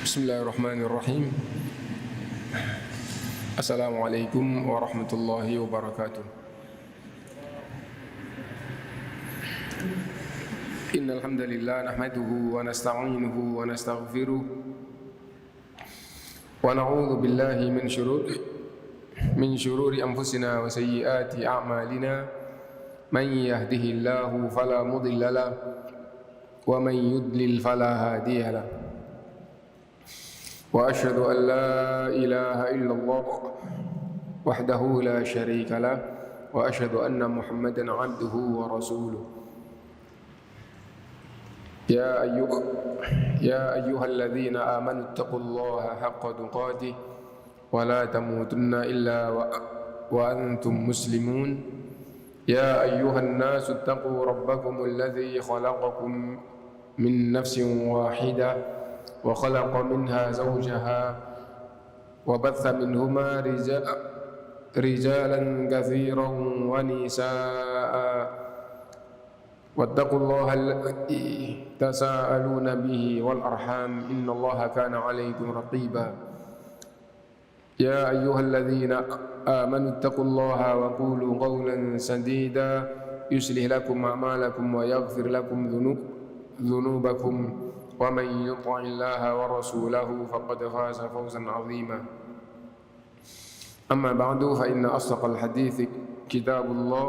Bismillahirrahmanirrahim. Assalamualaikum warahmatullahi wabarakatuh. Innal hamdalillah nahmaduhu wa nasta'inuhu wa nastaghfiruh wa na'udzu billahi min shururi anfusina wa sayyiati a'malina. Man yahdihillahu fala mudilla lahu wa man yudlil fala hadiya lahu. وأشهد أن لا إله إلا الله وحده لا شريك له وأشهد أن محمدا عبده ورسوله يا أيها الذين آمنوا اتقوا الله حق تقاته ولا تموتن إلا وأنتم مسلمون يا أيها الناس اتقوا ربكم الذي خلقكم من نفس واحدة وخلق منها زوجها وبث منهما رجالا كثيرا ونساء واتقوا الله الذي تساءلون به والأرحام إن الله كان عليكم رقيبا يا أيها الذين آمنوا اتقوا الله وقولوا قولا سديدا يصلح لكم أعمالكم ويغفر لكم ذنوبكم ومن يطع الله ورسوله فقد فاز فوزا عظيما أما بعد فإن أصدق الحديث كتاب الله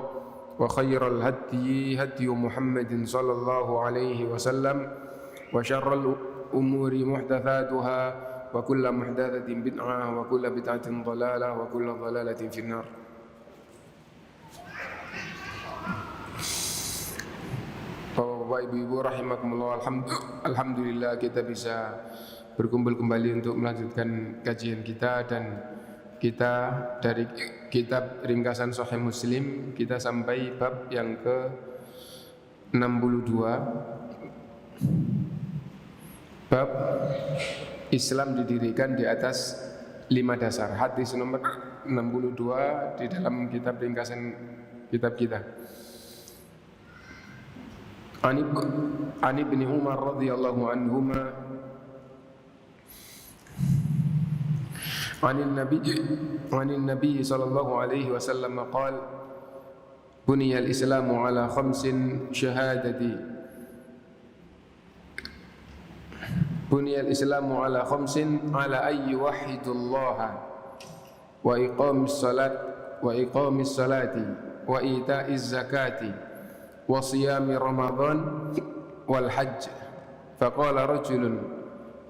وخير الهدي هدي محمد صلى الله عليه وسلم وشر الأمور محدثاتها وكل محدثة بدعة وكل بدعة ضلالة وكل ضلالة في النار. Bapak Ibu rahimakumullah, alhamdulillah kita bisa berkumpul kembali untuk melanjutkan kajian kita, dan kita dari kitab ringkasan Sahih Muslim kita sampai bab yang ke-62, bab Islam didirikan di atas 5 dasar. Hadis nomor 62 di dalam kitab ringkasan kitab kita. An Ibni Umar radhiyallahu anhuma anin Nabi sallallahu alaihi wasallam qala buniyal Islamu ala khamsin syahadati buniyal Islamu ala khamsin ala ayyi wahidullaha wa iqamis salati wa ita'iz zakati wa siyami Ramadan wal hajj. Faqala rajulun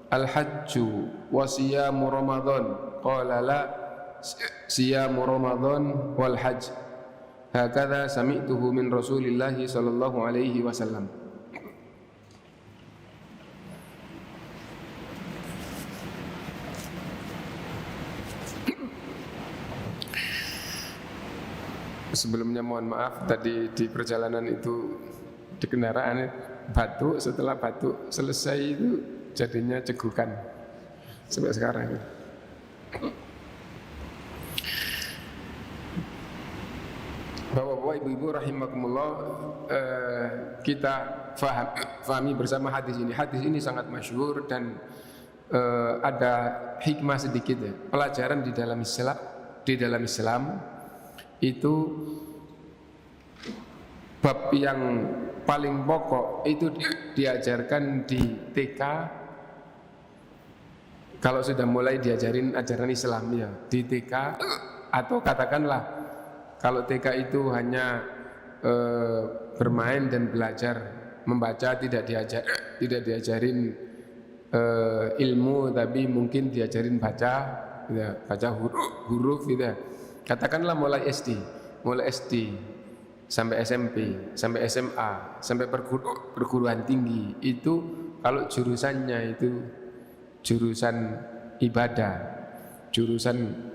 al hajju wa siyamu Ramadan, qala la siyamu Ramadan wal hajj. Hakadha sami'tuhu min Rasulillah sallallahu alaihi wasallam. Sebelumnya mohon maaf, tadi di perjalanan itu di kendaraan batuk, setelah batuk selesai itu jadinya cegukan sampai sekarang. Bapak-bapak, ibu-ibu rahimakumullah, kita fahami bersama hadis ini. Hadis ini sangat masyhur dan ada hikmah sedikit ya. Pelajaran di dalam Islam itu bab yang paling pokok itu diajarkan di TK. Kalau sudah mulai diajarin ajaran Islam ya di TK, atau katakanlah kalau TK itu hanya bermain dan belajar membaca, tidak diajarin ilmu, tapi mungkin diajarin baca huruf gitu ya. Katakanlah mulai SD sampai SMP, sampai SMA, sampai perguruan tinggi, itu kalau jurusannya itu jurusan ibadah, jurusan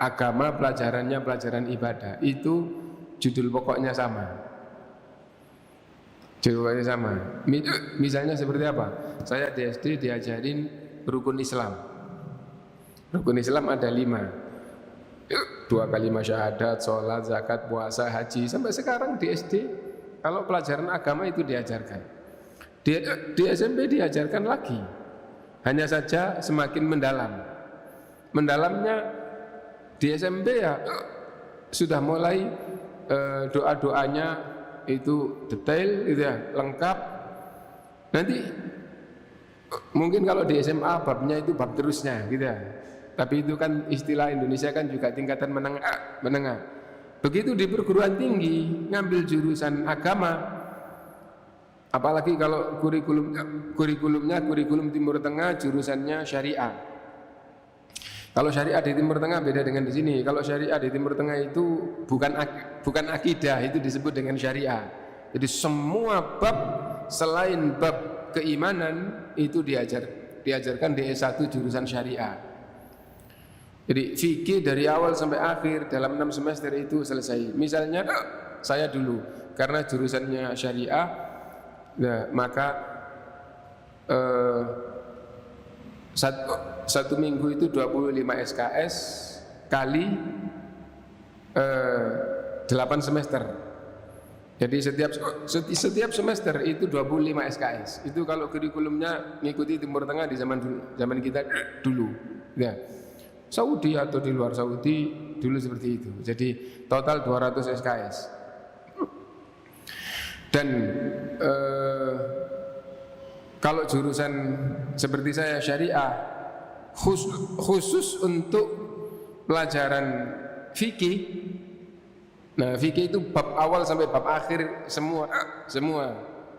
agama, pelajarannya pelajaran ibadah, itu judul pokoknya sama. Judulnya sama. Misalnya seperti apa? Saya di SD diajarin rukun Islam. Rukun Islam ada 5. 2 kalimat syahadat, sholat, zakat, puasa, haji. Sampai sekarang di SD kalau pelajaran agama itu diajarkan. Di SMP diajarkan lagi hanya saja semakin mendalam. Mendalamnya di SMP ya sudah mulai doa-doanya itu detail gitu ya, lengkap. Nanti mungkin kalau di SMA babnya itu bab terusnya gitu ya. Tapi itu kan istilah Indonesia kan juga tingkatan menengah. Begitu di perguruan tinggi ngambil jurusan agama, apalagi kalau kurikulumnya kurikulum Timur Tengah, jurusannya syariah. Kalau syariah di Timur Tengah beda dengan di sini. Kalau syariah di Timur Tengah itu bukan akidah, itu disebut dengan syariah. Jadi semua bab selain bab keimanan itu diajarkan di S1 jurusan syariah. Jadi fikih dari awal sampai akhir dalam 6 semester itu selesai. Misalnya saya dulu karena jurusannya syariah, nah, maka satu minggu itu 25 SKS kali 8 semester. Jadi setiap semester itu 25 SKS. Itu kalau kurikulumnya mengikuti Timur Tengah di zaman kita dulu. Ya. Saudi atau di luar Saudi dulu seperti itu. Jadi total 200 SKS. Dan kalau jurusan seperti saya syariah khusus untuk pelajaran fikih. Nah, fikih itu bab awal sampai bab akhir semua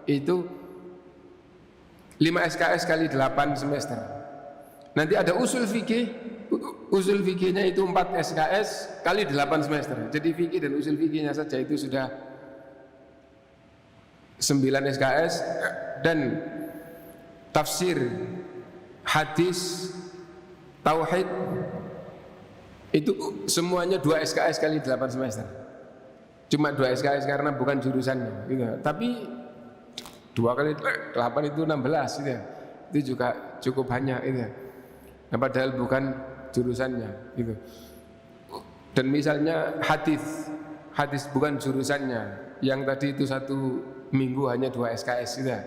itu 5 SKS kali 8 semester. Nanti ada usul fikihnya itu 4 SKS kali 8 semester. Jadi fikih dan usul fikihnya saja itu sudah 9 SKS, dan tafsir, hadis, tauhid itu semuanya 2 SKS kali 8 semester. Cuma 2 SKS karena bukan jurusannya gitu. Tapi 2 kali 8 itu 16 gitu. Itu juga cukup banyak gitu. Nah, padahal bukan jurusannya gitu. Dan misalnya hadis bukan jurusannya, yang tadi itu 1 minggu hanya 2 SKS gitu.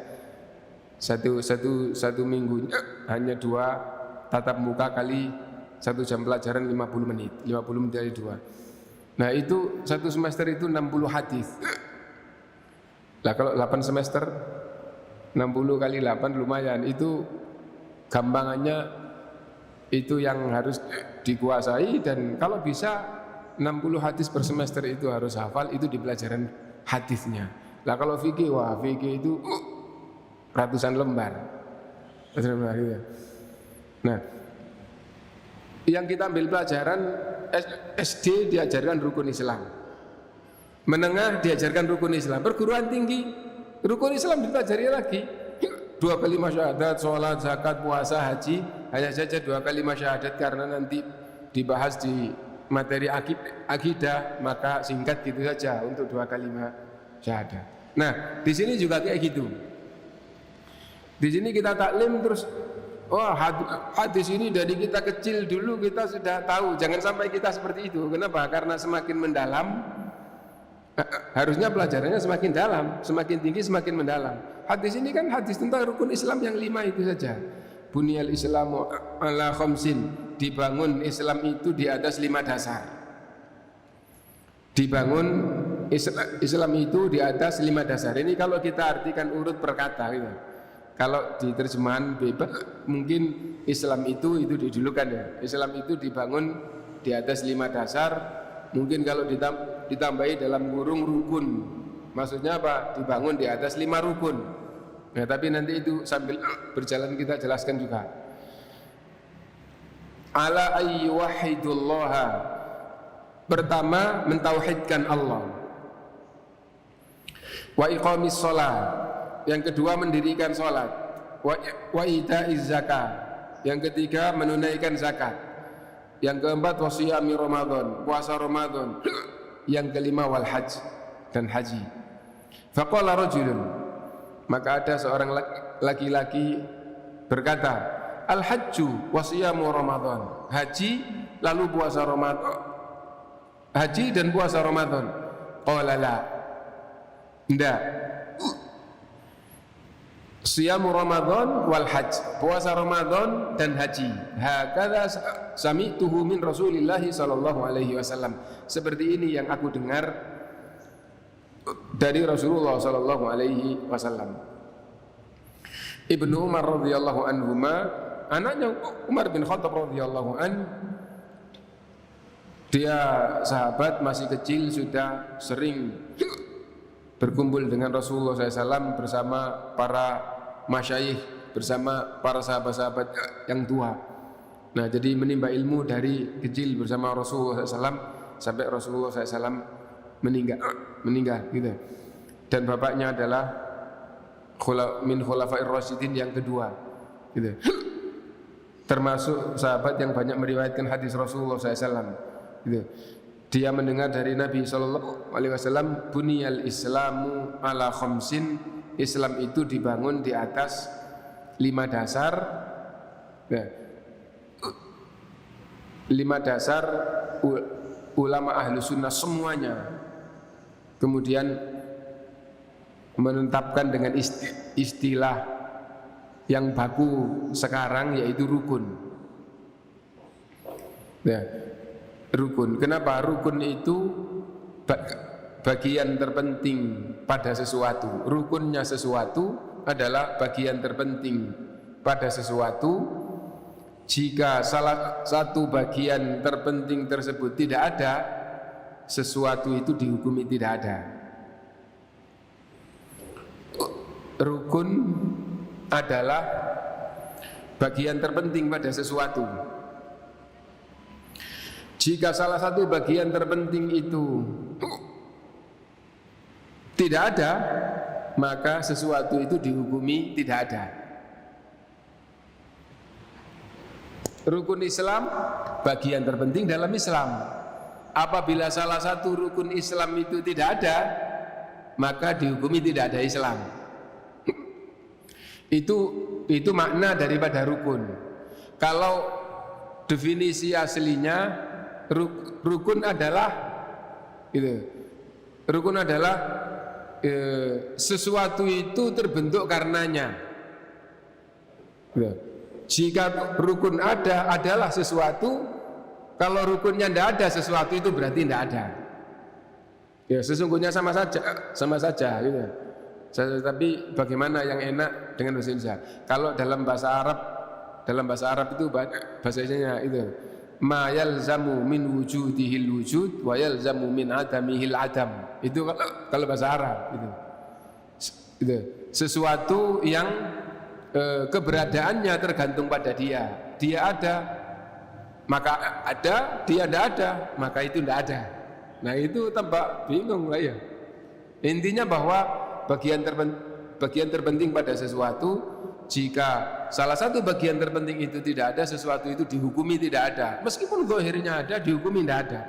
Satu minggu hanya 2 tatap muka kali 1 jam pelajaran 50 menit kali 2. Nah, itu 1 semester itu 60 hadis. Lah kalau 8 semester 60 kali 8 lumayan. Itu gampangannya itu yang harus dikuasai, dan kalau bisa 60 hadis per semester itu harus hafal, itu di pelajaran hadisnya. Lah kalau fikih, fikih itu ratusan lembar. Nah, yang kita ambil pelajaran SD diajarkan rukun Islam, menengah diajarkan rukun Islam, perguruan tinggi rukun Islam dipelajari lagi. 2 kalimat syahadat, sholat, zakat, puasa, haji. Hanya saja 2 kalimat syahadat karena nanti dibahas di materi akidah, maka singkat gitu saja untuk 2 kalimat syahadat. Nah, di sini juga kayak gitu. Di sini kita taklim terus, hadis ini dari kita kecil dulu kita sudah tahu. Jangan sampai kita seperti itu. Kenapa? Karena semakin mendalam, harusnya pelajarannya semakin dalam, semakin tinggi semakin mendalam. Hadis ini kan hadis tentang rukun Islam yang 5 itu saja. Bunyal Islamu ala khamsin, dibangun Islam itu di atas 5 dasar. Dibangun Islam itu di atas 5 dasar. Ini kalau kita artikan urut per kata gitu. Kalau di terjemahan bebas mungkin Islam itu didulukan ya. Islam itu dibangun di atas 5 dasar. Mungkin kalau ditambahi dalam kurung rukun, maksudnya apa? Dibangun di atas 5 rukun. Nah, tapi nanti itu sambil berjalan kita jelaskan juga. Ala ayyuwahidullaha, pertama mentauhidkan Allah. Wa iqamis shalah, yang kedua mendirikan salat. Wa itaiz zakat, yang ketiga menunaikan zakat. Yang keempat wasiyami Ramadan, puasa Ramadan. Yang kelima wal hajj, dan haji. Faqala rajulun, maka ada seorang laki-laki berkata, al hajju wasiyamu Ramadan, haji lalu puasa Ramadan, haji dan puasa Ramadan. Qala la, tidak. Siyamu Ramadan wal hajj, puasa Ramadan dan haji. Hakadza sami'tuhu min Rasulillah sallallahu alaihi wasallam. Seperti ini yang aku dengar dari Rasulullah sallallahu alaihi wasallam. Ibnu Umar radhiyallahu anhuma, anaknya Umar bin Khattab radhiyallahu an, dia sahabat masih kecil sudah sering berkumpul dengan Rasulullah SAW bersama para masyayikh, bersama para sahabat-sahabat yang tua. Nah, jadi menimba ilmu dari kecil bersama Rasulullah SAW sampai Rasulullah SAW meninggal gitu. Dan bapaknya adalah min khulafair rasyidin yang kedua gitu. Termasuk sahabat yang banyak meriwayatkan hadis Rasulullah SAW gitu. Dia mendengar dari Nabi sallallahu alaihi wasallam, buniyal islamu ala khamsin, Islam itu dibangun di atas 5 dasar. Nah, 5 dasar ulama ahlu sunnah semuanya kemudian menetapkan dengan istilah yang baku sekarang, yaitu rukun. Nah, rukun. Kenapa? Rukun itu bagian terpenting pada sesuatu. Rukunnya sesuatu adalah bagian terpenting pada sesuatu. Jika salah satu bagian terpenting tersebut tidak ada, sesuatu itu dihukumi tidak ada. Rukun adalah bagian terpenting pada sesuatu. Jika salah satu bagian terpenting itu tidak ada, maka sesuatu itu dihukumi tidak ada. Rukun Islam bagian terpenting dalam Islam. Apabila salah satu rukun Islam itu tidak ada, maka dihukumi tidak ada Islam. Itu makna daripada rukun. Kalau definisi aslinya, rukun adalah sesuatu itu terbentuk karenanya. Jika rukun adalah sesuatu, kalau rukunnya tidak ada, sesuatu itu berarti tidak ada. Ya, sesungguhnya sama saja gitu. Tapi bagaimana yang enak dengan bahasa Indonesia? Kalau dalam bahasa Arab itu bahasanya itu ma yalzamu min wujudihil wujud wa yalzamu min adamihil adam. Itu kalau bahasa Arab itu. Sesuatu yang keberadaannya tergantung pada dia. Dia ada, maka ada. Dia tidak ada, maka itu tidak ada. Nah, itu tampak bingung lah ya. Intinya bahwa bagian terpenting pada sesuatu, jika salah satu bagian terpenting itu tidak ada, sesuatu itu dihukumi tidak ada. Meskipun zahirnya ada, dihukumi tidak ada.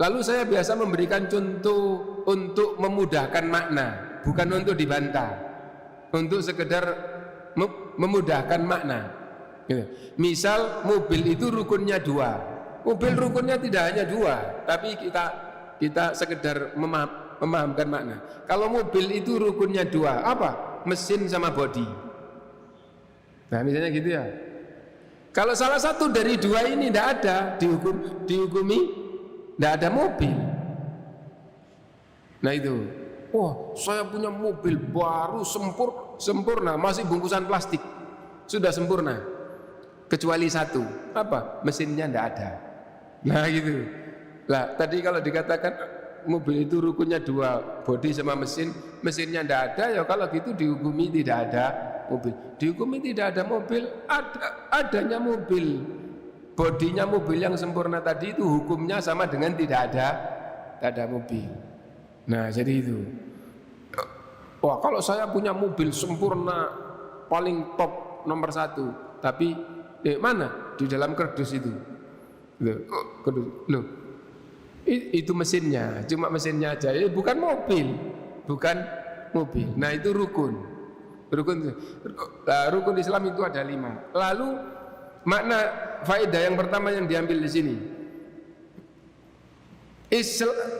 Lalu saya biasa memberikan contoh untuk memudahkan makna, bukan untuk dibantah, untuk sekedar memudahkan makna. Misal mobil itu rukunnya 2. Mobil rukunnya tidak hanya 2, tapi kita sekedar memahamkan makna. Kalau mobil itu rukunnya 2, apa? Mesin sama bodi. Nah, misalnya gitu ya. Kalau salah satu dari 2 ini tidak ada, dihukumi tidak ada mobil. Nah itu, wah, saya punya mobil baru sempurna, masih bungkusan plastik, sudah sempurna, kecuali 1, apa? Mesinnya tidak ada. Nah gitu. Lah tadi kalau dikatakan mobil itu rukunnya 2, bodi sama mesinnya tidak ada, ya kalau gitu dihukumi tidak ada mobil. Dihukumi tidak ada mobil, adanya mobil, bodinya mobil yang sempurna tadi itu hukumnya sama dengan tidak ada mobil. Nah jadi itu. Wah, kalau saya punya mobil sempurna, paling top nomor 1, tapi mana? Di dalam kardus itu. Loh, itu mesinnya, cuma mesinnya aja, bukan mobil. Nah itu rukun Islam itu ada 5. Lalu makna faedah yang pertama yang diambil di sini,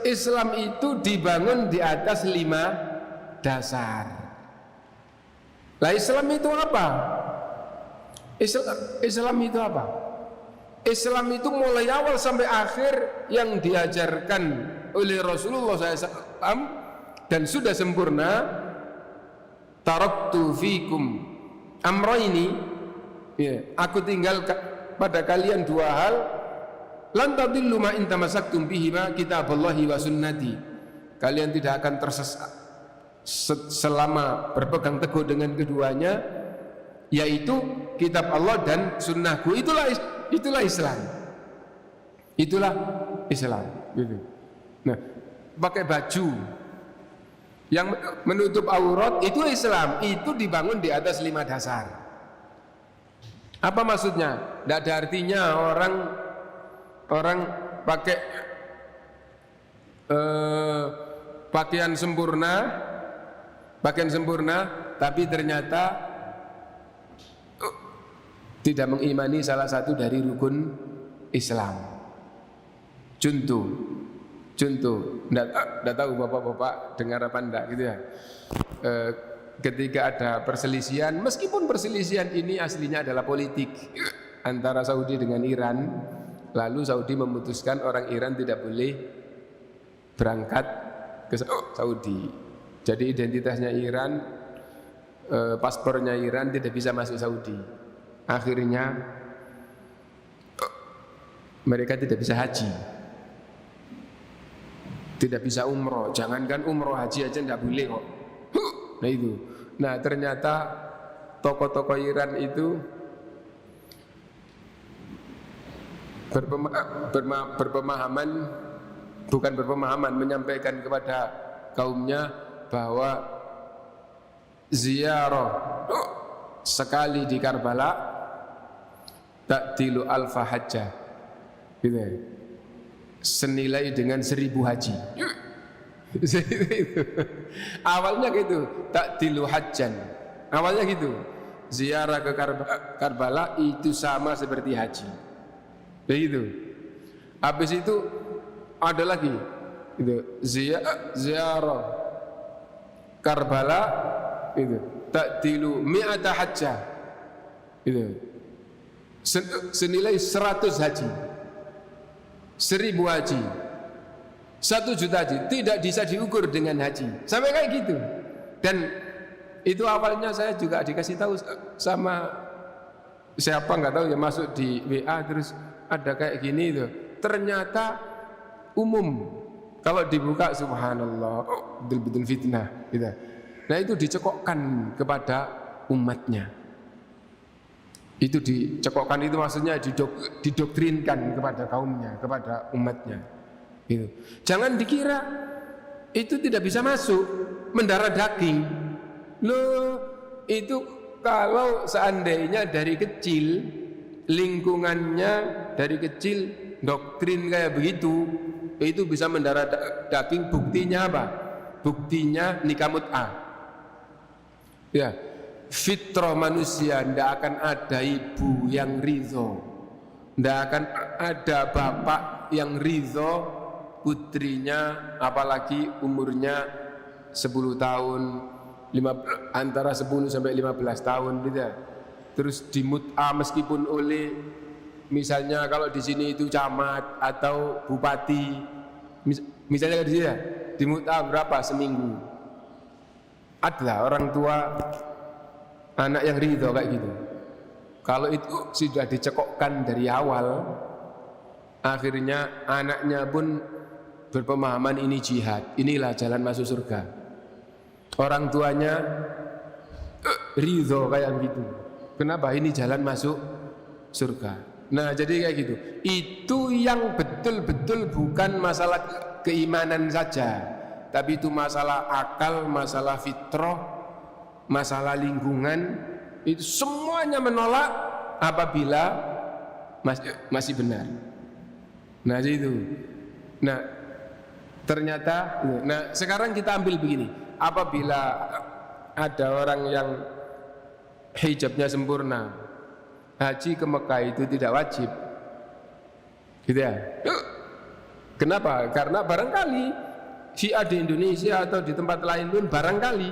Islam itu dibangun di atas 5 dasar. Lah Islam itu apa? Islam itu apa? Islam itu mulai awal sampai akhir yang diajarkan oleh Rasulullah SAW dan sudah sempurna. Taraktu fikum amrayni, ya, aku tinggal pada kalian dua hal. Lan tadillu ma in tamassaktum bihima kitaballahi wa sunnati. Kalian tidak akan tersesat selama berpegang teguh dengan keduanya, yaitu kitab Allah dan sunnahku. Itulah Islam. Itulah Islam gitu. Nah, pakai baju yang menutup aurat itu Islam, itu dibangun di atas 5 dasar. Apa maksudnya? Tidak ada artinya orang pakai pakaian sempurna tapi ternyata tidak mengimani salah satu dari rukun Islam. Contoh, enggak tahu bapak-bapak dengar apa enggak gitu ya. Ketika ada perselisihan, meskipun perselisihan ini aslinya adalah politik antara Saudi dengan Iran, lalu Saudi memutuskan orang Iran tidak boleh berangkat ke Saudi. Jadi identitasnya Iran, paspornya Iran, tidak bisa masuk Saudi. Akhirnya mereka tidak bisa haji, tidak bisa umroh. Jangankan umroh, haji aja tidak boleh kok. Nah itu. Nah ternyata tokoh-tokoh Iran itu menyampaikan kepada kaumnya bahwa ziarah sekali di Karbala ta'dilu alfa hajjah, gitu ya, senilai dengan 1000 haji. Awalnya gitu, ta'dilu hajjan, awalnya gitu, ziarah ke Karbala itu sama seperti haji. Begitu. Habis itu ada lagi itu ziarah Karbala itu ta'dilu mi'ata hajjah, itu senilai 100 haji, 1000 haji, 1 juta haji, tidak bisa diukur dengan haji, sampai kayak gitu. Dan itu awalnya saya juga dikasih tahu sama siapa nggak tahu ya, masuk di WA terus ada kayak gini itu, ternyata umum. Kalau dibuka subhanallah, betul-betul fitnah gitu. Nah itu dicekokkan kepada umatnya. Itu dicekokkan itu maksudnya didoktrinkan kepada kaumnya, kepada umatnya gitu. Jangan dikira itu tidak bisa masuk, mendarah daging. Loh, itu kalau seandainya dari kecil lingkungannya, dari kecil doktrin kayak begitu, itu bisa mendarah daging. Buktinya apa? Buktinya nikah mut'ah. Ya, fitrah manusia, tidak akan ada ibu yang ridho, tidak akan ada bapak yang ridho putrinya, apalagi umurnya 10 tahun, antara 10 sampai 15 tahun gitu ya. Terus dimut'ah meskipun oleh, misalnya kalau di sini itu camat atau bupati, misalnya di sini ya, dimut'ah berapa seminggu. Ada orang tua anak yang ridho kayak gitu. Kalau itu sudah dicekokkan dari awal, akhirnya anaknya pun berpemahaman ini jihad, inilah jalan masuk surga. Orang tuanya ridho kayak gitu. Kenapa? Ini jalan masuk surga. Nah jadi kayak gitu. Itu yang betul-betul bukan masalah keimanan saja, tapi itu masalah akal, masalah fitrah, masalah lingkungan. Itu semuanya menolak apabila masih benar. Nah itu. Nah ternyata, nah sekarang kita ambil begini. Apabila ada orang yang hijabnya sempurna, haji ke Mekah itu tidak wajib, gitu ya. Kenapa? Karena barangkali Syiah di Indonesia atau di tempat lain pun barangkali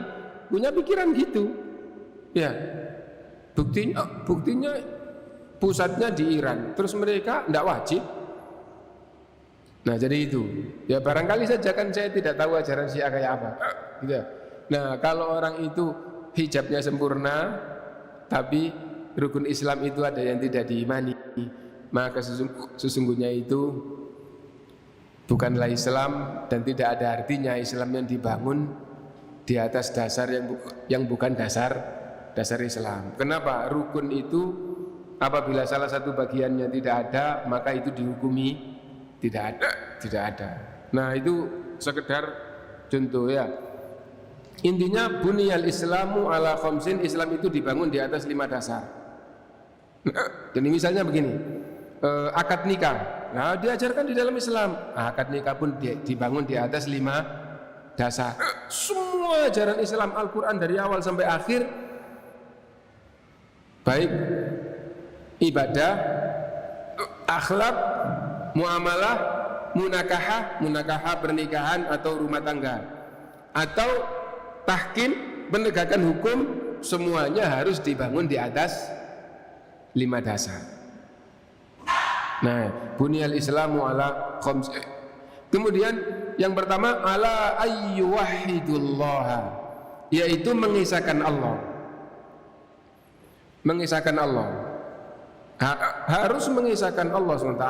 punya pikiran gitu. Ya, buktinya pusatnya di Iran, terus mereka tidak wajib. Nah jadi itu, ya barangkali saja kan saya tidak tahu ajaran Syiah kayak apa, gitu. Nah kalau orang itu hijabnya sempurna, tapi rukun Islam itu ada yang tidak diimani, maka sesungguhnya itu bukanlah Islam dan tidak ada artinya Islam yang dibangun di atas dasar yang bukan dasar Islam. Kenapa? Rukun itu apabila salah satu bagiannya tidak ada, maka itu dihukumi tidak ada. Nah itu sekedar contoh ya. Intinya buniyal Islamu ala khamsin, Islam itu dibangun di atas 5 dasar. Jadi misalnya begini, akad nikah, nah diajarkan di dalam Islam. Akad nikah pun dibangun di atas 5 dasar. Semua ajaran Islam, Al-Quran dari awal sampai akhir, baik ibadah, akhlak, muamalah, munakahah pernikahan atau rumah tangga, atau tahkim penegakan hukum, semuanya harus dibangun di atas 5 dasar. Nah, buniyal Islamu ala khams. Kemudian yang pertama ala ayyuwahidullah, yaitu mengisahkan Allah. Mengisahkan Allah. Harus mengisahkan Allah SWT.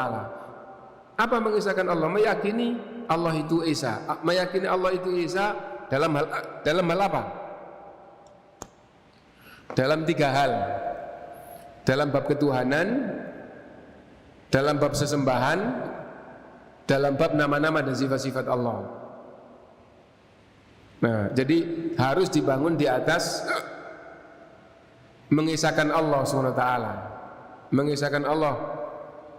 Apa mengisahkan Allah? Meyakini Allah itu Esa. Meyakini Allah itu Esa dalam hal apa? Dalam 3 hal. Dalam bab ketuhanan, dalam bab sesembahan, dalam bab nama-nama dan sifat-sifat Allah. Nah, jadi harus dibangun di atas mengisahkan Allah SWT. Mengisahkan Allah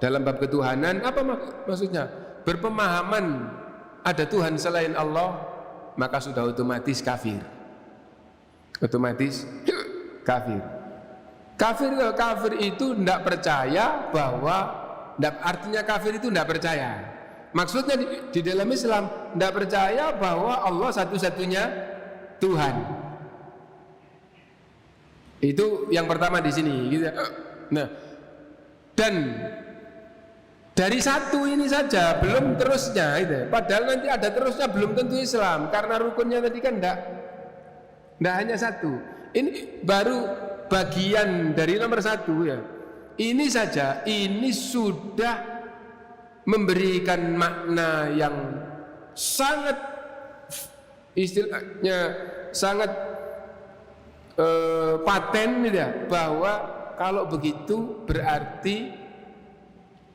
dalam bab ketuhanan, apa maksudnya? Berpemahaman ada Tuhan selain Allah, maka sudah otomatis kafir. Otomatis kafir. Kafir itu tidak percaya bahwa, artinya kafir itu tidak percaya. Maksudnya di dalam Islam tidak percaya bahwa Allah satu-satunya Tuhan. Itu yang pertama di sini, gitu. Nah, dan dari satu ini saja belum terusnya, gitu. Padahal nanti ada terusnya, belum tentu Islam, karena rukunnya tadi kan tidak hanya satu. Ini baru bagian dari nomor 1 ya. Ini saja, ini sudah memberikan makna yang sangat, istilahnya sangat paten, gitu ya, bahwa kalau begitu berarti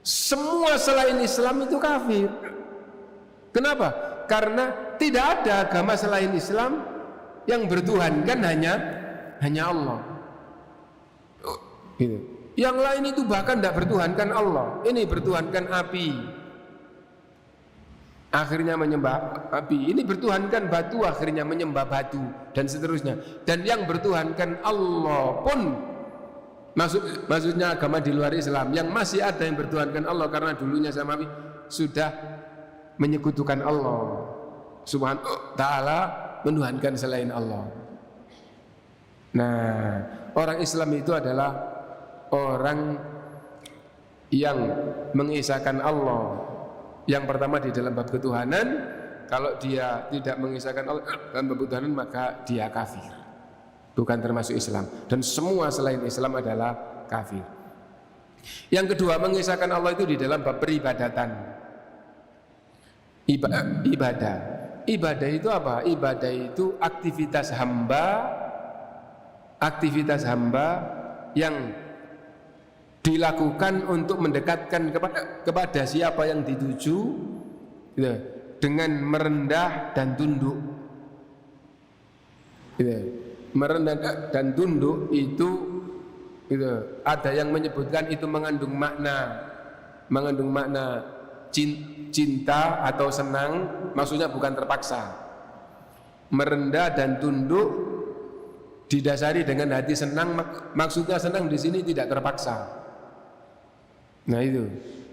semua selain Islam itu kafir. Kenapa? Karena tidak ada agama selain Islam yang bertuhankan hanya Allah. Gitu. Yang lain itu bahkan tidak bertuhankan Allah. Ini bertuhankan api, akhirnya menyembah api. Ini bertuhankan batu, akhirnya menyembah batu, dan seterusnya. Dan yang bertuhankan Allah pun, maksudnya agama di luar Islam, yang masih ada yang bertuhankan Allah karena dulunya sama sudah menyekutukan Allah Subhanahu wa ta'ala, menuhankan selain Allah. Nah, orang Islam itu adalah orang yang mengisahkan Allah. Yang pertama di dalam bab ketuhanan. Kalau dia tidak mengisahkan Allah dalam bab ketuhanan, maka dia kafir, bukan termasuk Islam. Dan semua selain Islam adalah kafir. Yang kedua, mengisahkan Allah itu di dalam bab peribadatan. Ibadah itu apa? Ibadah itu aktivitas hamba yang dilakukan untuk mendekatkan kepada siapa yang dituju, gitu, dengan merendah dan tunduk. Gitu. Merendah dan tunduk itu, gitu, ada yang menyebutkan itu mengandung makna cinta atau senang, maksudnya bukan terpaksa. Merendah dan tunduk didasari dengan hati senang, maksudnya senang di sini tidak terpaksa. Nah itu.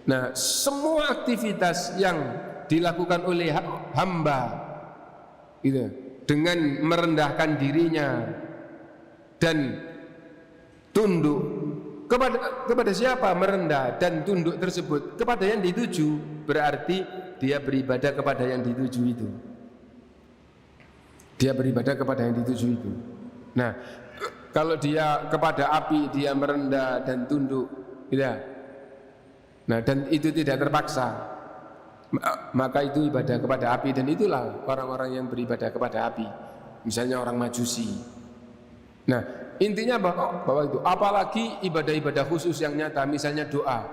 Nah, semua aktivitas yang dilakukan oleh hamba, gitu, dengan merendahkan dirinya dan tunduk kepada siapa? Merendah dan tunduk tersebut kepada yang dituju, berarti dia beribadah kepada yang dituju itu. Dia beribadah kepada yang dituju itu. Nah, kalau dia kepada api dia merendah dan tunduk, ya. Nah, dan itu tidak terpaksa, maka itu ibadah kepada api, dan itulah orang-orang yang beribadah kepada api. Misalnya orang Majusi. Nah, intinya bahwa itu, apalagi ibadah-ibadah khusus yang nyata, misalnya doa.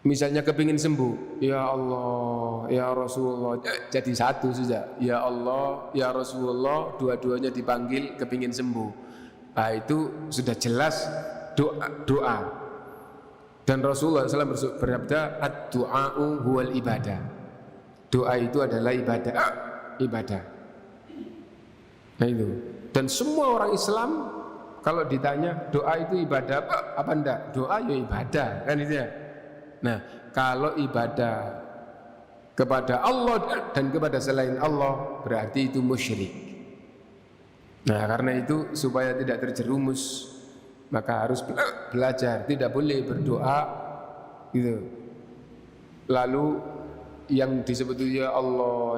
Misalnya kepingin sembuh, ya Allah, ya Rasulullah, jadi satu saja. Ya Allah, ya Rasulullah, dua-duanya dipanggil kepingin sembuh. Nah, itu sudah jelas doa. Dan Rasulullah SAW bersabda, ad-du'a'u huwal ibadah. Doa itu adalah ibadah. Nah itu. Dan semua orang Islam kalau ditanya doa itu ibadah apa enggak? Doa ya ibadah, kan itu ya. Nah, kalau ibadah kepada Allah dan kepada selain Allah berarti itu musyrik. Nah, karena itu supaya tidak terjerumus maka harus belajar, tidak boleh berdoa gitu. Lalu yang disebut ya Allah,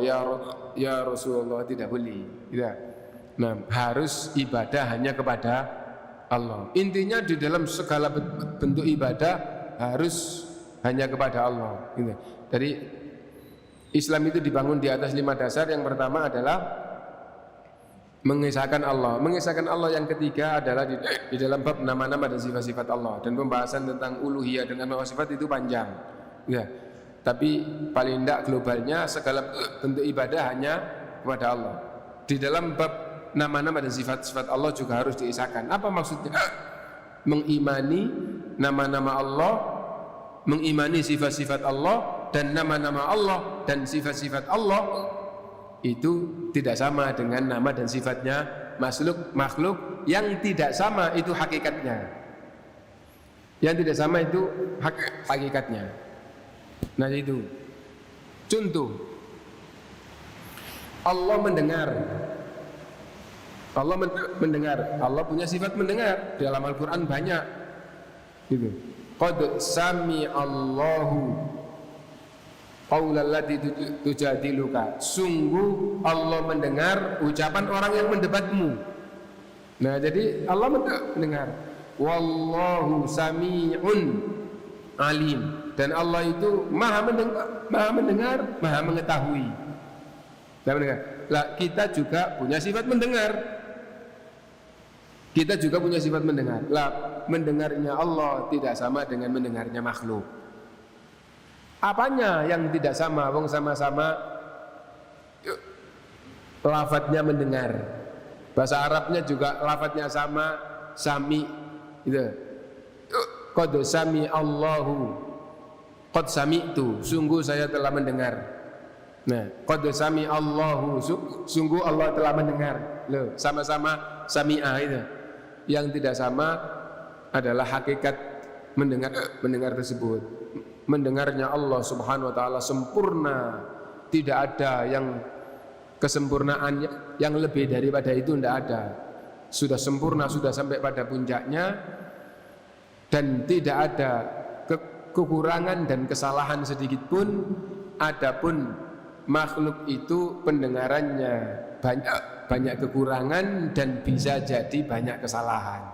ya Rasulullah tidak boleh. Tidak. Nah, harus ibadah hanya kepada Allah. Intinya di dalam segala bentuk ibadah harus hanya kepada Allah. Gitu. Jadi Islam itu dibangun di atas 5 dasar. Yang pertama adalah mengesahkan Allah. Mengesahkan Allah yang ketiga adalah di dalam bab nama-nama dan sifat-sifat Allah. Dan pembahasan tentang uluhiyah dan nama sifat itu panjang. Ya. Tapi paling tidak globalnya segala bentuk ibadah hanya kepada Allah. Di dalam bab nama-nama dan sifat-sifat Allah juga harus diisahkan. Apa maksudnya? Mengimani nama-nama Allah, mengimani sifat-sifat Allah, dan nama-nama Allah dan sifat-sifat Allah itu tidak sama dengan nama dan sifatnya makhluk yang tidak sama itu hakikatnya. Yang tidak sama itu hakikatnya. Nah itu contoh, Allah mendengar. Allah mendengar. Allah punya sifat mendengar. Dalam Al-Quran banyak gitu. Qad sami'allahu qaulal lati tujadiluka. Sungguh Allah mendengar ucapan orang yang mendebatmu. Nah, jadi Allah mendengar. Wallahu sami'un alim. Dan Allah itu maha mendengar, maha mengetahui. Lah, kita juga punya sifat mendengar. Kita juga punya sifat mendengar. Lah, mendengarnya Allah tidak sama dengan mendengarnya makhluk. Apanya yang tidak sama? Wong sama-sama lafadznya mendengar. Bahasa Arabnya juga lafadznya sama, sami. Gitu. Qad sami Allahu. Qad sami'tu. Sungguh saya telah mendengar. Nah, qad sami Allahu. Sungguh Allah telah mendengar. Loh, sama-sama sami'ah itu. Yang tidak sama adalah hakikat mendengar tersebut. Mendengarnya Allah Subhanahu wa taala sempurna, tidak ada yang kesempurnaan yang lebih daripada itu, tidak ada. Sudah sempurna, sudah sampai pada puncaknya, dan tidak ada kekurangan dan kesalahan sedikit pun. Adapun makhluk itu pendengarannya banyak kekurangan dan bisa jadi banyak kesalahan.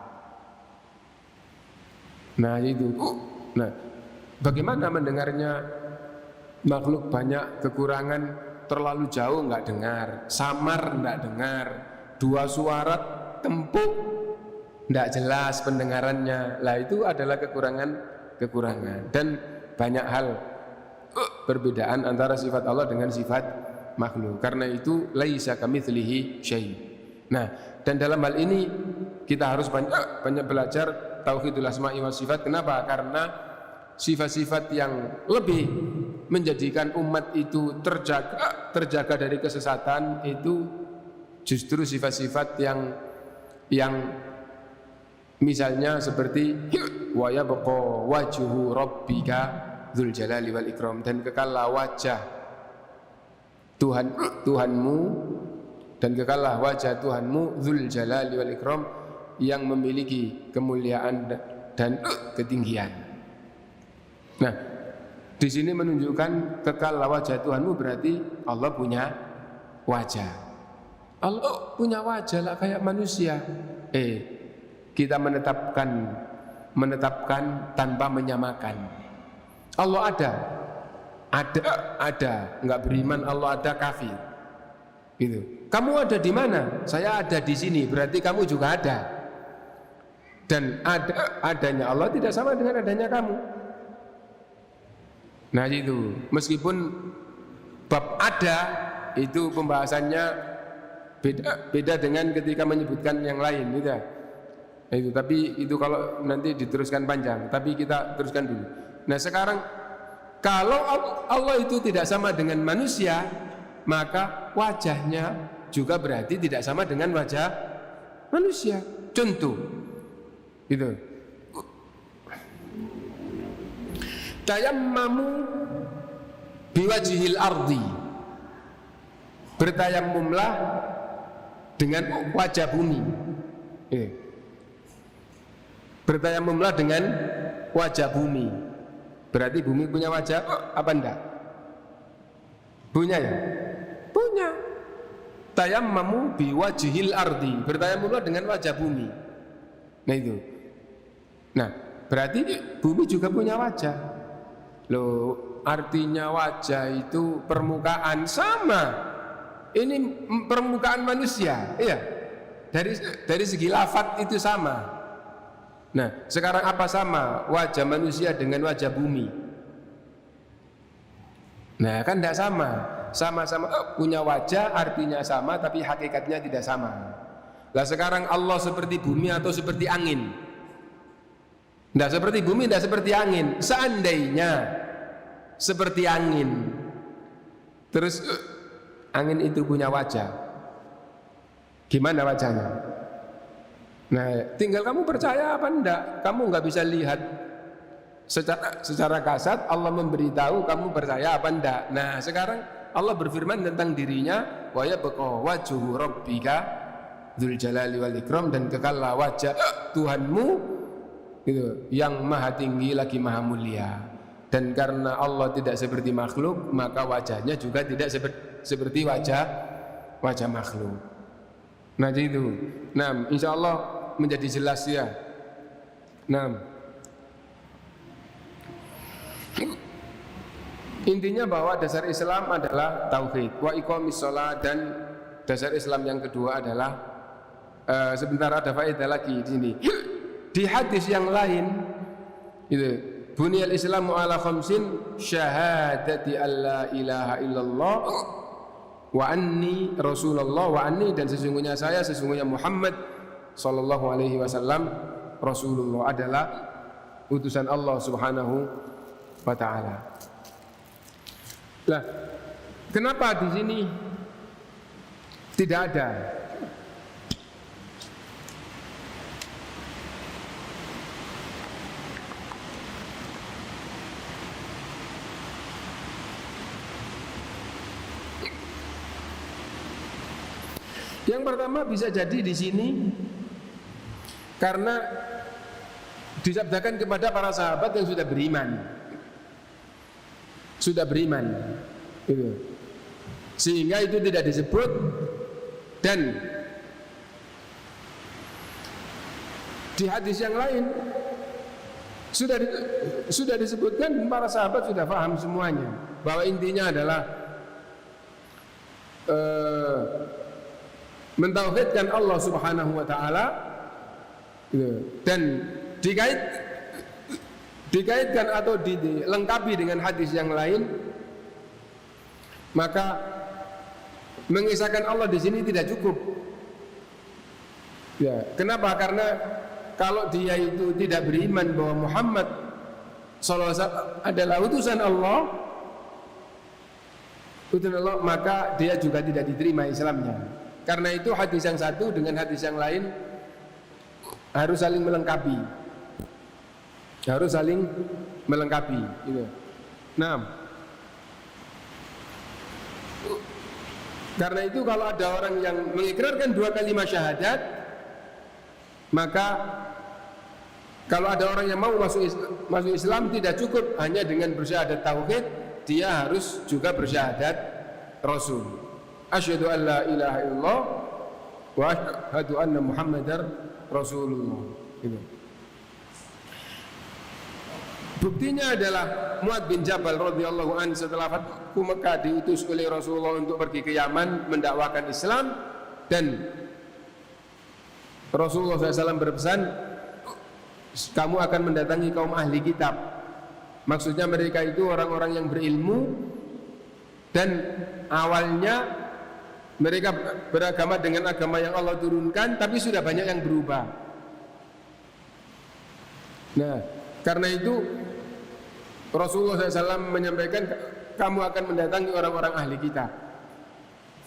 Nah itu. Nah, bagaimana mendengarnya makhluk banyak kekurangan, terlalu jauh nggak dengar, samar nggak dengar, dua suara tempuk nggak jelas pendengarannya. Lah itu adalah kekurangan dan banyak hal perbedaan antara sifat Allah dengan sifat makhluk. Karena itu laisa kamitslihi syai'. Nah, dan dalam hal ini kita harus banyak belajar tauhidul asma'i was sifat. Kenapa? Karena sifat-sifat yang lebih menjadikan umat itu terjaga dari kesesatan itu justru sifat-sifat yang misalnya seperti wa yabqa wajhu rabbika dzul jalali wal ikram, dan kekallah wajah Tuhanmu dan kekallah wajah Tuhanmu dzul jalali wal ikram yang memiliki kemuliaan dan ketinggian. Nah, di sini menunjukkan kekallah wajah Tuhanmu berarti Allah punya wajah. Allah punya wajah lah kayak manusia. Kita menetapkan tanpa menyamakan. Allah ada, enggak beriman Allah ada, kafir. Gitu. Kamu ada di mana? Saya ada di sini, berarti kamu juga ada. Dan adanya Allah tidak sama dengan adanya kamu. Nah itu, meskipun bab ada itu pembahasannya beda dengan ketika menyebutkan yang lain, gitu. Itu, tapi itu kalau nanti diteruskan panjang, tapi kita teruskan dulu. Nah sekarang kalau Allah itu tidak sama dengan manusia, maka wajahnya juga berarti tidak sama dengan wajah manusia. Contoh, gitu. Tayammamu biwajhil ardi, bertayammumlah dengan wajah bumi. Bertayammumlah dengan wajah bumi. Berarti bumi punya wajah apa enggak? Punya ya? Punya. Tayammamu biwajhil ardi, bertayammumlah dengan wajah bumi. Nah itu. Nah, berarti bumi juga punya wajah. Loh, artinya wajah itu permukaan sama. Ini permukaan manusia, iya. Dari segi lafadz itu sama. Nah, sekarang apa sama wajah manusia dengan wajah bumi? Nah, kan tidak sama. Sama-sama punya wajah, artinya sama, tapi hakikatnya tidak sama. Lah sekarang Allah seperti bumi atau seperti angin? Tidak seperti bumi, tidak seperti angin. Seandainya seperti angin, terus angin itu punya wajah, gimana wajahnya? Nah, tinggal kamu percaya apa enggak. Kamu nggak bisa lihat secara kasat. Allah memberitahu, kamu percaya apa enggak. Nah, sekarang Allah berfirman tentang dirinya, wa yabqa wajhu rabbika dzul jalali wal ikram, dan kekallah wajah Tuhanmu gitu, yang maha tinggi lagi maha mulia. Dan karena Allah tidak seperti makhluk, maka wajahnya juga tidak seperti wajah makhluk. Nah itu. Nah, insya Allah menjadi jelas ya. Nah, intinya bahwa dasar Islam adalah tauhid, wa iqamis shalah, dan dasar Islam yang kedua adalah sebentar ada faedah lagi di sini. Di hadis yang lain itu, buniyal Islamu ala khamsin, syahadati alla ilaha illallah wa anni Rasulullah, wa anni, dan sesungguhnya Muhammad sallallahu alaihi wasallam Rasulullah, adalah utusan Allah Subhanahu wa taala. Lah, kenapa di sini tidak ada? Yang pertama bisa jadi di sini karena disabdakan kepada para sahabat yang sudah beriman, gitu. Sehingga itu tidak disebut. Dan di hadis yang lain sudah disebutkan, para sahabat sudah paham semuanya, bahwa intinya adalah mentauhidkan Allah Subhanahu wa taala, dan dikaitkan atau dilengkapi dengan hadis yang lain. Maka mengisahkan Allah di sini tidak cukup. Ya, kenapa? Karena kalau dia itu tidak beriman bahwa Muhammad sallallahu alaihi wasallam adalah utusan Allah, maka dia juga tidak diterima Islamnya. Karena itu hadis yang satu dengan hadis yang lain harus saling melengkapi. Gitu. Nah, Karena itu kalau ada orang yang mengikrarkan 2 kalimat syahadat, maka kalau ada orang yang mau masuk Islam tidak cukup hanya dengan bersyahadat tauhid, dia harus juga bersyahadat Rasul. Asyhadu an la ilaha illallah wa asyhadu anna Muhammadar Rasulullah. Gitu. Buktinya adalah Mu'adz bin Jabal radhiyallahu anhu setelah Fathu Mekah diutus oleh Rasulullah untuk pergi ke Yaman mendakwakan Islam, dan Rasulullah SAW berpesan, kamu akan mendatangi kaum ahli kitab. Maksudnya mereka itu orang-orang yang berilmu, dan awalnya mereka beragama dengan agama yang Allah turunkan, tapi sudah banyak yang berubah. Nah, karena itu Rasulullah SAW menyampaikan, kamu akan mendatangi orang-orang ahli kitab.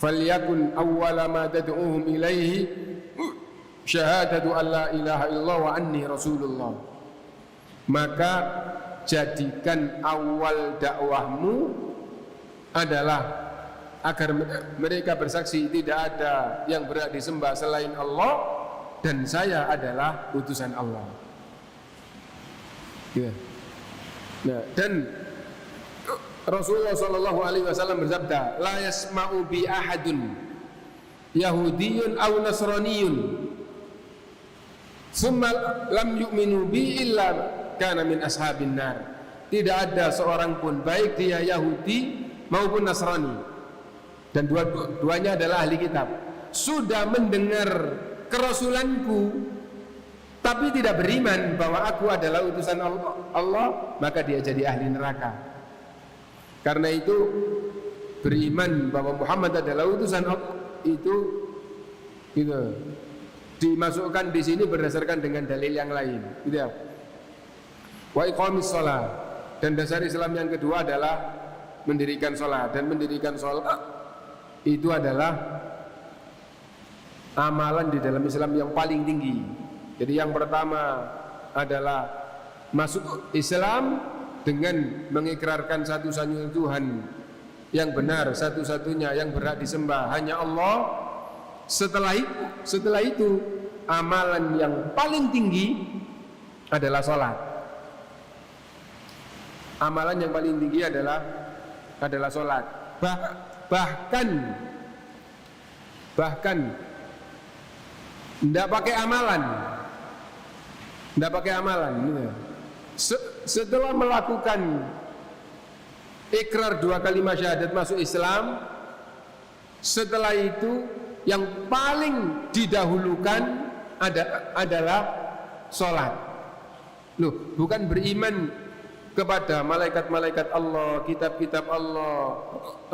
Falyakun awwala ma tad'uhum ilaihi syahadatu an la ilaha illallah wa anni rasulullah. Maka jadikan awal dakwahmu adalah agar mereka bersaksi tidak ada yang berhak disembah selain Allah dan saya adalah utusan Allah. Ya. Nah, dan Rasulullah SAW bersabda, la yasma'u bi ahadun yahudiyyun aw nasraniyyun summa lam yu'minu bi illa kana min ashabin nar. Tidak ada seorang pun, baik dia Yahudi maupun Nasrani, dan dua-duanya adalah ahli kitab, sudah mendengar kerasulanku tapi tidak beriman bahwa aku adalah utusan Allah, maka dia jadi ahli neraka. Karena itu beriman bahwa Muhammad adalah utusan Allah itu dimasukkan di sini berdasarkan dengan dalil yang lain, gitu ya. Wa iqamis shalah, dan dasar Islam yang kedua adalah mendirikan sholat, dan mendirikan sholat itu adalah amalan di dalam Islam yang paling tinggi. Jadi yang pertama adalah masuk Islam dengan mengikrarkan satu-satunya Tuhan yang benar, satu-satunya yang berhak disembah hanya Allah. Setelah itu amalan yang paling tinggi adalah sholat. Amalan yang paling tinggi adalah sholat. Bahkan tidak pakai amalan. Setelah melakukan ikrar 2 kalimat syahadat masuk Islam, setelah itu yang paling didahulukan adalah sholat. Loh, bukan beriman kepada malaikat-malaikat Allah, kitab-kitab Allah,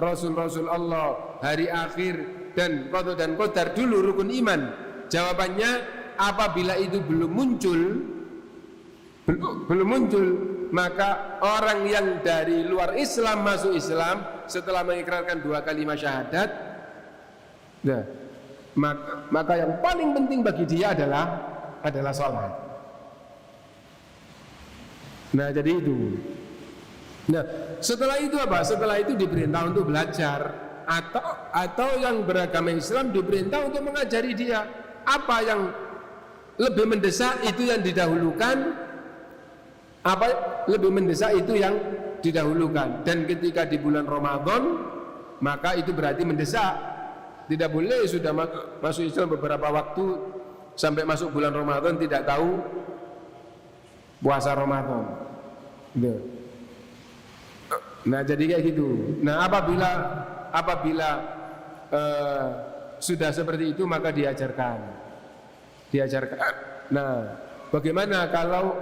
rasul-rasul Allah, hari akhir, dan qada dan qadar dulu rukun iman. Jawabannya, apabila itu belum muncul, maka orang yang dari luar Islam masuk Islam setelah mengikrarkan 2 kalimat syahadat, nah, maka yang paling penting bagi dia adalah sholat. Nah, jadi itu. Nah, setelah itu apa? Setelah itu diperintah untuk belajar, atau yang beragama Islam diperintah untuk mengajari dia. Apa yang lebih mendesak itu yang didahulukan, apa lebih mendesak itu yang didahulukan. Dan ketika di bulan Ramadan, maka itu berarti mendesak. Tidak boleh sudah masuk Islam beberapa waktu sampai masuk bulan Ramadan tidak tahu puasa Ramadan. Nah, jadi kayak gitu. Nah, apabila sudah seperti itu, maka diajarkan. Nah, bagaimana kalau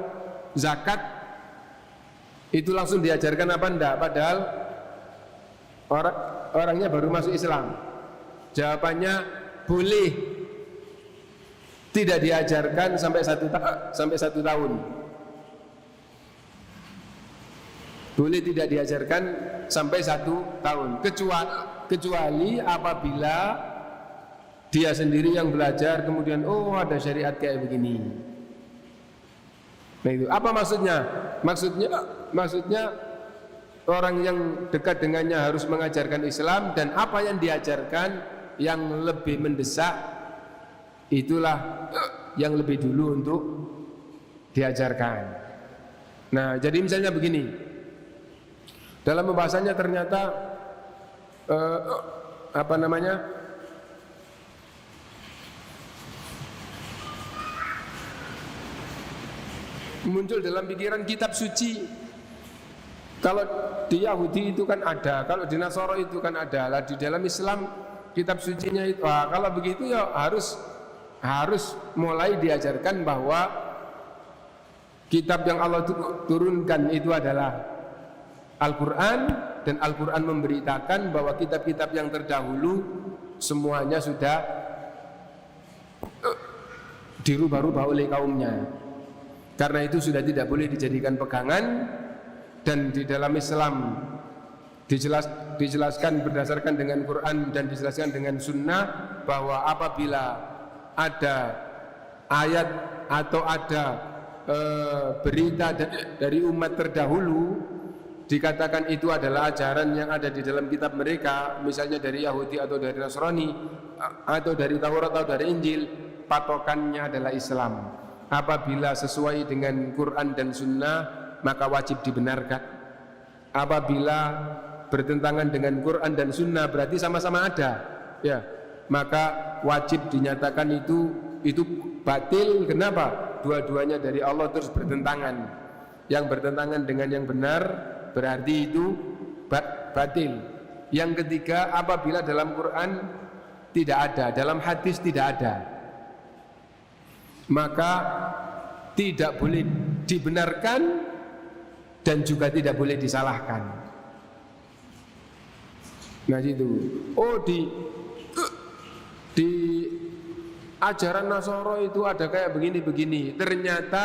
zakat itu langsung diajarkan apa enggak? Padahal orangnya baru masuk Islam. Jawabannya boleh. Tidak diajarkan sampai satu tahun. Boleh tidak diajarkan sampai 1 tahun, kecuali apabila dia sendiri yang belajar, kemudian oh ada syariat kayak begini. Nah, itu apa maksudnya? Maksudnya orang yang dekat dengannya harus mengajarkan Islam, dan apa yang diajarkan yang lebih mendesak itulah yang lebih dulu untuk diajarkan. Nah, jadi misalnya begini, dalam pembahasannya ternyata muncul dalam pikiran kitab suci. Kalau di Yahudi itu kan ada, kalau di Nasara itu kan ada. Lah di dalam Islam kitab sucinya itu, kalau begitu ya harus mulai diajarkan bahwa kitab yang Allah turunkan itu adalah Al-Quran, dan Al-Quran memberitakan bahwa kitab-kitab yang terdahulu semuanya sudah dirubah-rubah oleh kaumnya. Karena itu sudah tidak boleh dijadikan pegangan. Dan di dalam Islam dijelaskan berdasarkan dengan Quran dan dijelaskan dengan Sunnah bahwa apabila ada ayat atau ada berita dari umat terdahulu dikatakan itu adalah ajaran yang ada di dalam kitab mereka, misalnya dari Yahudi atau dari Nasrani atau dari Taurat atau dari Injil, patokannya adalah Islam. Apabila sesuai dengan Quran dan Sunnah maka wajib dibenarkan. Apabila bertentangan dengan Quran dan Sunnah berarti sama-sama ada, ya, maka wajib dinyatakan itu batil. Kenapa? Dua-duanya dari Allah terus bertentangan. Yang bertentangan dengan yang benar berarti itu batil. Yang ketiga, apabila dalam Quran tidak ada, dalam hadis tidak ada, maka tidak boleh dibenarkan dan juga tidak boleh disalahkan. Nah itu, di ajaran Nasara itu ada kayak begini-begini. Ternyata,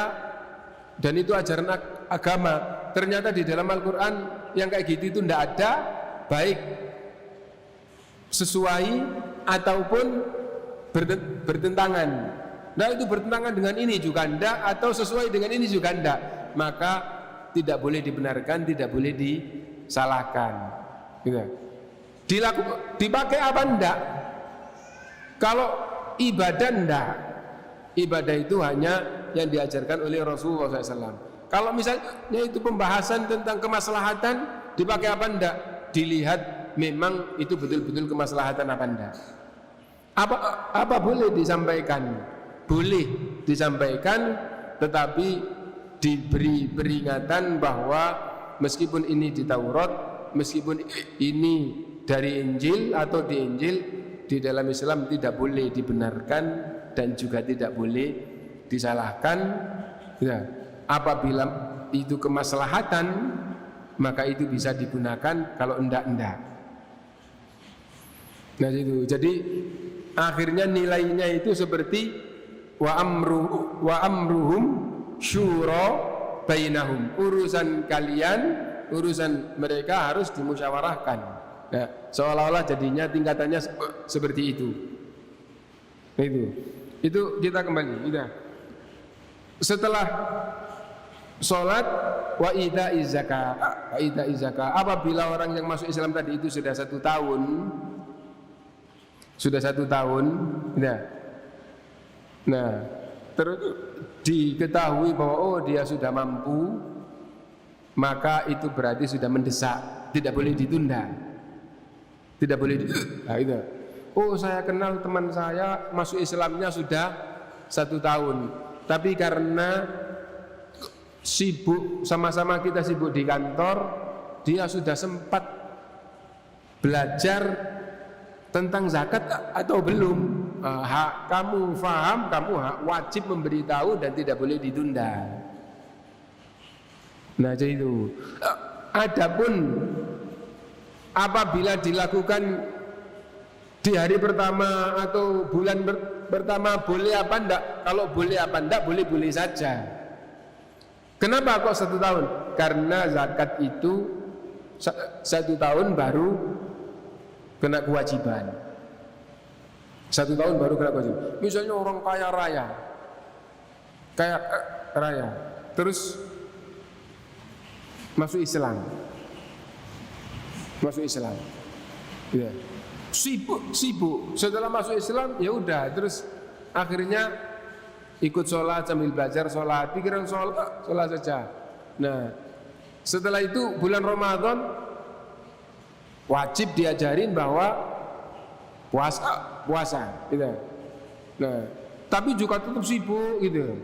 dan itu ajaran agama, ternyata di dalam Al-Quran yang kayak gitu itu tidak ada, baik sesuai ataupun bertentangan. Nah itu bertentangan dengan ini juga tidak, atau sesuai dengan ini juga tidak, maka tidak boleh dibenarkan, tidak boleh disalahkan. Gitu. Dipakai apa enggak? Kalau ibadah enggak, ibadah itu hanya yang diajarkan oleh Rasulullah SAW. Kalau misalnya itu pembahasan tentang kemaslahatan, dipakai apa enggak? Dilihat memang itu betul-betul kemaslahatan apa enggak. Apa boleh disampaikan? Boleh disampaikan, tetapi diberi peringatan bahwa meskipun ini di Taurat, meskipun ini dari Injil atau di Injil, di dalam Islam tidak boleh dibenarkan dan juga tidak boleh disalahkan. Ya, apabila itu kemaslahatan maka itu bisa digunakan, kalau enggak. Nah itu, jadi akhirnya nilainya itu seperti wa amruhum syura bainahum, urusan kalian, urusan mereka harus dimusyawarahkan. Nah, seolah-olah jadinya tingkatannya seperti itu. Itu kita kembali. Setelah sholat, wa idaiz zakah. Apabila orang yang masuk Islam tadi itu sudah 1 tahun, nah terus diketahui bahwa dia sudah mampu, maka itu berarti sudah mendesak, tidak boleh ditunda, tidak boleh nah, itu. Saya kenal teman saya masuk Islamnya sudah 1 tahun, tapi karena sibuk, sama-sama kita sibuk di kantor, dia sudah sempat belajar tentang zakat atau belum. Kamu faham, kamu wajib memberitahu dan tidak boleh ditunda. Nah jadi itu. Adapun apabila dilakukan di hari pertama atau bulan pertama boleh apa enggak? Kalau boleh apa enggak, boleh-boleh saja. Kenapa kok 1 tahun? Karena zakat itu 1 tahun baru kena kewajiban. 1 tahun baru kena kewajiban. Misalnya orang kaya raya, terus masuk Islam. masuk Islam. Ya. Sibuk. Setelah masuk Islam ya udah, terus akhirnya ikut sholat sambil belajar sholat, pikiran sholat saja. Nah, setelah itu bulan Ramadan wajib diajarin bahwa puasa gitu. Nah, tapi juga tetap sibuk gitu.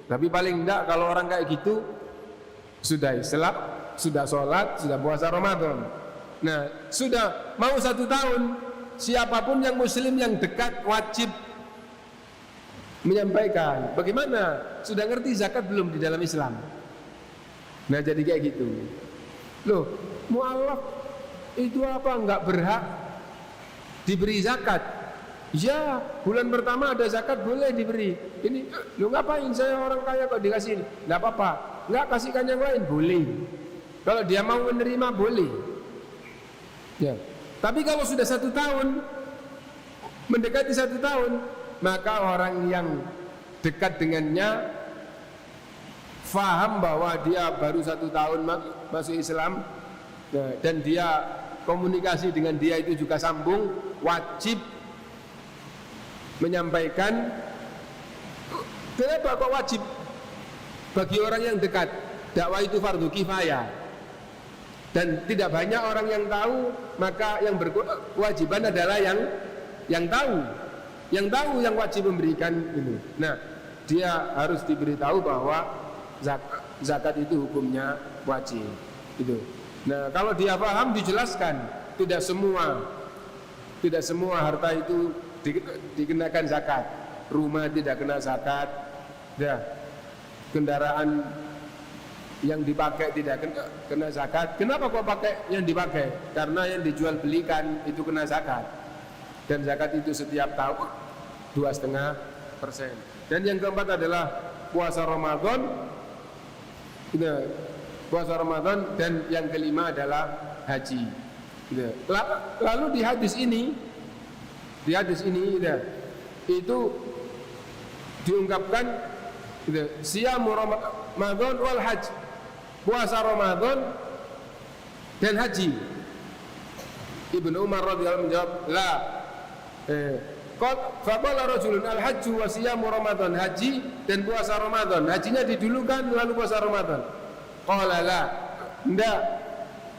Tapi paling enggak kalau orang kayak gitu sudah Islam, sudah sholat, sudah puasa Ramadan. Nah, sudah mau 1 tahun, siapapun yang muslim yang dekat wajib menyampaikan. Bagaimana? Sudah ngerti zakat belum di dalam Islam? Nah, jadi kayak gitu. Loh, mu'alaf itu apa? Enggak berhak diberi zakat? Ya, bulan pertama ada zakat boleh diberi. Ini, lu ngapain saya orang kaya kok dikasih ini? Enggak apa-apa. Enggak, kasihkan yang lain boleh. Kalau dia mau menerima boleh. Ya. Tapi kalau sudah 1 tahun, mendekati 1 tahun, maka orang yang dekat dengannya faham bahwa dia baru 1 tahun masuk Islam, dan dia komunikasi dengan dia itu juga sambung, wajib menyampaikan. Kenapa kok wajib? Bagi orang yang dekat, dakwah itu fardu kifayah dan tidak banyak orang yang tahu, maka yang berkewajiban adalah yang tahu yang wajib memberikan itu. Nah, dia harus diberitahu bahwa zakat itu hukumnya wajib itu. Nah, kalau dia paham dijelaskan, tidak semua harta itu dikenakan zakat. Rumah tidak kena zakat, ya. Kendaraan yang dipakai tidak kena zakat. Kenapa kok pakai yang dipakai? Karena yang dijual belikan itu kena zakat. Dan zakat itu setiap tahun 2,5%. Dan yang keempat adalah puasa Ramadan. Puasa Ramadan, dan yang kelima adalah haji. Lalu di hadis ini itu diungkapkan siyamu Ramadan wal hajj, puasa Ramadan dan haji. Ibnu Umar radhiyallahu anhu menjawab, la. Faqala rajulun al hajju wa siyamu Ramadan, haji dan puasa Ramadan. Hajinya didulukan lalu puasa Ramadan. Qala la, ndak,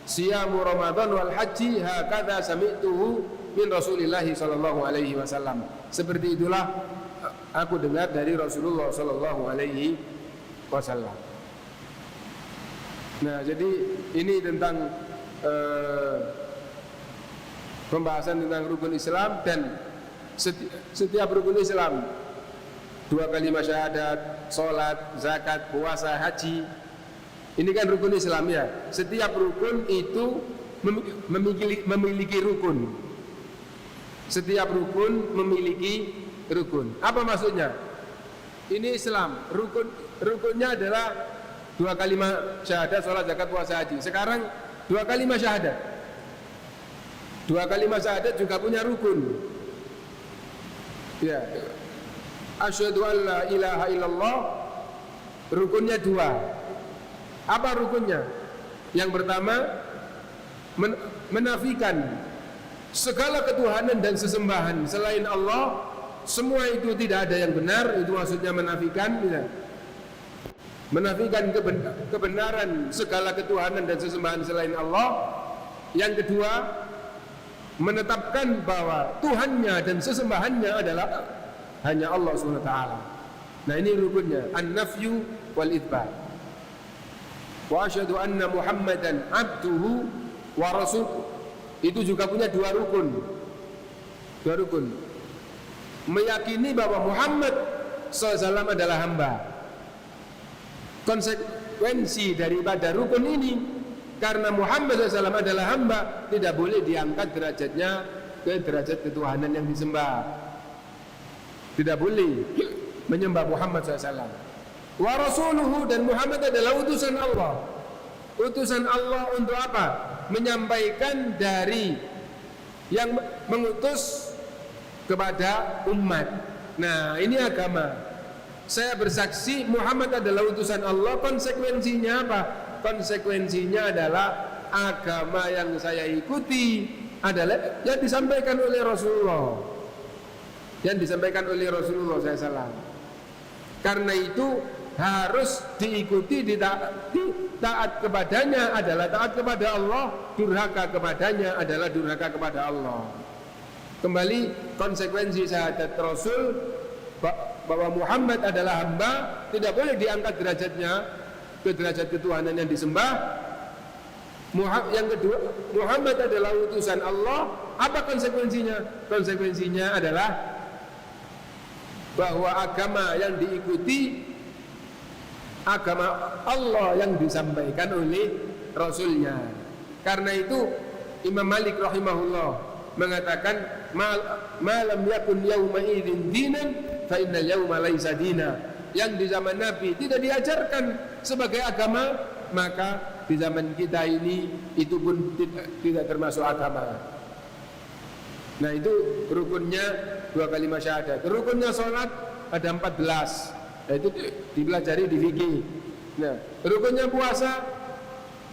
siyamu Ramadan wal haji hakadha sami'tuhu min Rasulillah sallallahu alaihi wasallam. Seperti itulah aku dengar dari Rasulullah sallallahu alaihi wasallam. Nah, jadi ini tentang pembahasan tentang rukun Islam, dan setiap rukun Islam, 2 kalimat syahadat, sholat, zakat, puasa, haji, ini kan rukun Islam ya. Setiap rukun itu memiliki rukun. Setiap rukun memiliki rukun. Apa maksudnya? Ini Islam, rukunnya adalah 2 kalimat syahadat, sholat, zakat, puasa, haji. Sekarang 2 kalimat syahadat. 2 kalimat syahadat juga punya rukun. Ya, asyhadu an la ilaha illallah, rukunnya 2. Apa rukunnya? Yang pertama, menafikan segala ketuhanan dan sesembahan selain Allah, semua itu tidak ada yang benar. Itu maksudnya menafikan, ya. Menafikan kebenaran segala ketuhanan dan sesembahan selain Allah. Yang kedua, menetapkan bahwa Tuhannya dan sesembahannya adalah hanya Allah SWT. Nah, ini rukunnya, an-nafyu wal itsbat. Wa asyhadu anna Muhammadan abduhu wa rasuluh. Itu juga punya 2 rukun. 2 rukun. Meyakini bahwa Muhammad SAW adalah hamba. Konsekuensi daripada rukun ini, karena Muhammad SAW adalah hamba, tidak boleh diangkat derajatnya ke derajat ketuhanan yang disembah. Tidak boleh menyembah Muhammad SAW. Wa rasuluhu, dan Muhammad adalah utusan Allah. Utusan Allah untuk apa? Menyampaikan dari yang mengutus kepada umat. Nah, ini agama. Saya bersaksi Muhammad adalah utusan Allah. Konsekuensinya apa? Konsekuensinya adalah agama yang saya ikuti adalah yang disampaikan oleh Rasulullah, yang disampaikan oleh Rasulullah SAW. Karena itu harus diikuti, taat kepadanya adalah taat kepada Allah, durhaka kepadanya adalah durhaka kepada Allah. Kembali konsekuensi syahadat Rasul bahwa Muhammad adalah hamba, tidak boleh diangkat derajatnya ke derajat ketuhanan yang disembah. Yang kedua, Muhammad adalah utusan Allah. Apa konsekuensinya? Konsekuensinya adalah bahwa agama yang diikuti agama Allah yang disampaikan oleh Rasulnya. Karena itu Imam Malik rahimahullah mengatakan malam yakun yauma idzin dinan fa innal yauma laisa dina. Yang di zaman Nabi tidak diajarkan sebagai agama, maka di zaman kita ini itu pun tidak termasuk agama. Nah, itu rukunnya 2 kalimat syahadat. Rukunnya sholat ada 14. Nah, itu dipelajari di fikih. Nah, rukunnya puasa,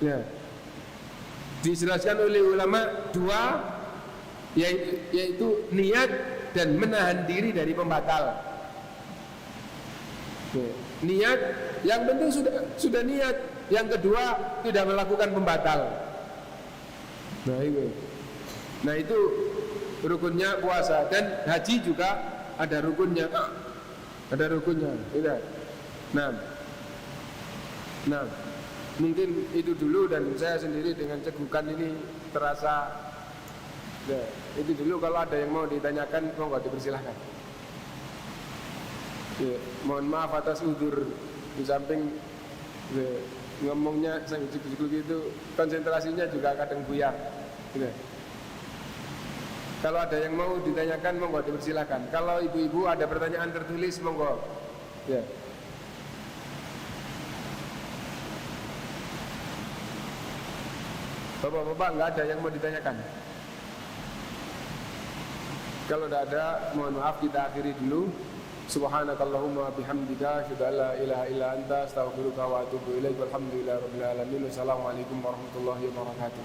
nah, dijelaskan oleh ulama 2, yaitu niat dan menahan diri dari pembatal. Niat, yang penting sudah niat. Yang kedua, tidak melakukan pembatal. Nah itu rukunnya puasa. Dan haji juga ada rukunnya. Ada rukunnya. Nah, mungkin itu dulu. Dan saya sendiri dengan cegukan ini terasa. Nah, itu dulu. Kalau ada yang mau ditanyakan, monggo dipersilahkan. Ya, mohon maaf atas udzur. Di samping ngomongnya sejuk-sejuk gitu, konsentrasinya juga kadang buyar. Kalau ada yang mau ditanyakan, monggo dipersilakan. Kalau ibu-ibu ada pertanyaan tertulis, monggo. Ya. Bapak-bapak nggak ada yang mau ditanyakan? Kalau tidak ada, mohon maaf, kita akhiri dulu. Subhanakallahumma bihamdika asyhadu an la ilaha illa anta astaghfiruka wa atubu ilaik. Walhamdulillahirabbil alamin. Wassalamualaikum warahmatullahi wabarakatuh.